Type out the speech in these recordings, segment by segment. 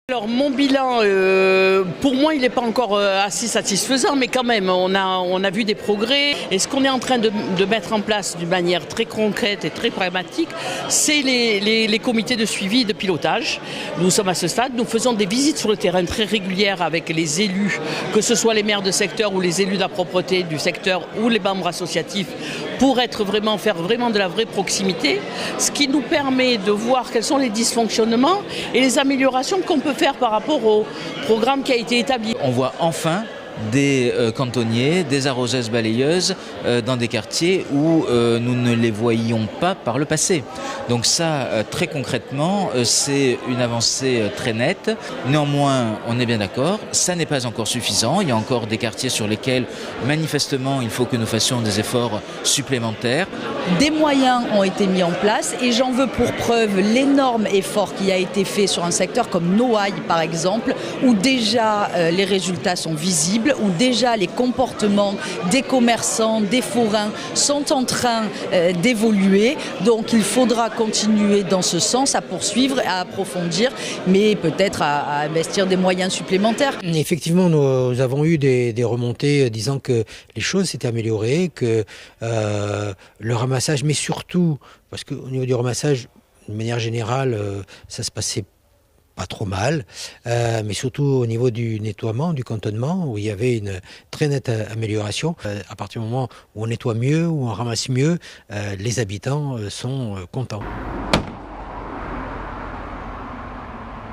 Alors mon bilan, pour moi, il n'est pas encore assez satisfaisant, mais quand même, on a vu des progrès. Et ce qu'on est en train de mettre en place d'une manière très concrète et très pragmatique, c'est les comités de suivi et de pilotage. Nous sommes à ce stade, nous faisons des visites sur le terrain très régulières avec les élus, que ce soit les maires de secteur ou les élus de la propreté du secteur ou les membres associatifs, pour faire vraiment de la vraie proximité, ce qui nous permet de voir quels sont les dysfonctionnements et les améliorations qu'on peut faire par rapport au programme qui a été établi. On voit enfin des cantonniers, des arroseuses-balayeuses dans des quartiers où nous ne les voyions pas par le passé. Donc ça, très concrètement, c'est une avancée très nette. Néanmoins, on est bien d'accord, ça n'est pas encore suffisant. Il y a encore des quartiers sur lesquels, manifestement, il faut que nous fassions des efforts supplémentaires. Des moyens ont été mis en place et j'en veux pour preuve l'énorme effort qui a été fait sur un secteur comme Noailles, par exemple, où déjà les résultats sont visibles, où déjà les comportements des commerçants, des forains sont en train d'évoluer. Donc il faudra continuer dans ce sens, à poursuivre, à approfondir, mais peut-être à investir des moyens supplémentaires. Effectivement, nous avons eu des remontées disant que les choses s'étaient améliorées, que le ramassage, mais surtout, parce qu'au niveau du ramassage, de manière générale, ça se passait pas trop mal, mais surtout au niveau du nettoiement, du cantonnement, où il y avait une très nette amélioration. À partir du moment où on nettoie mieux, où on ramasse mieux, les habitants sont contents.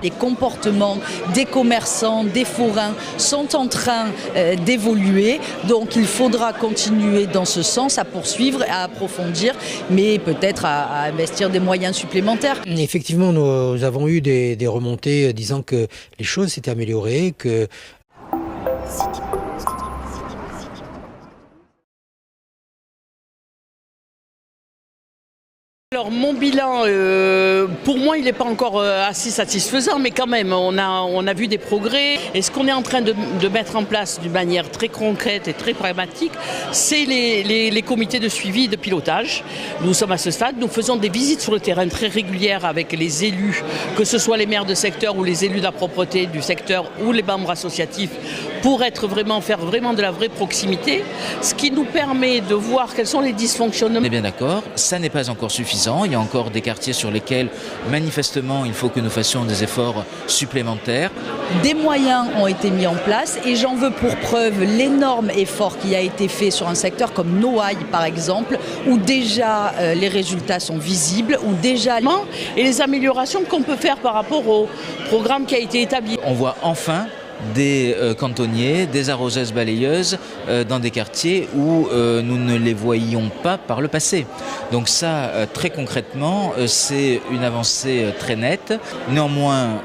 Les comportements des commerçants, des forains sont en train d'évoluer. Donc il faudra continuer dans ce sens, à poursuivre, à approfondir, mais peut-être à investir des moyens supplémentaires. Effectivement, nous avons eu des remontées disant que les choses s'étaient améliorées, que Alors mon bilan, pour moi, il n'est pas encore assez satisfaisant, mais quand même, on a vu des progrès. Et ce qu'on est en train de mettre en place d'une manière très concrète et très pragmatique, c'est les comités de suivi et de pilotage. Nous sommes à ce stade, nous faisons des visites sur le terrain très régulières avec les élus, que ce soit les maires de secteur ou les élus de la propreté du secteur ou les membres associatifs, pour faire vraiment de la vraie proximité, ce qui nous permet de voir quels sont les dysfonctionnements. On est bien d'accord, ça n'est pas encore suffisant. Il y a encore des quartiers sur lesquels, manifestement, il faut que nous fassions des efforts supplémentaires. Des moyens ont été mis en place et j'en veux pour preuve l'énorme effort qui a été fait sur un secteur comme Noailles, par exemple, où déjà les résultats sont visibles, où déjà et les améliorations qu'on peut faire par rapport au programme qui a été établi. On voit enfin des cantonniers, des arroseuses-balayeuses dans des quartiers où nous ne les voyions pas par le passé. Donc ça, très concrètement, c'est une avancée très nette. Néanmoins,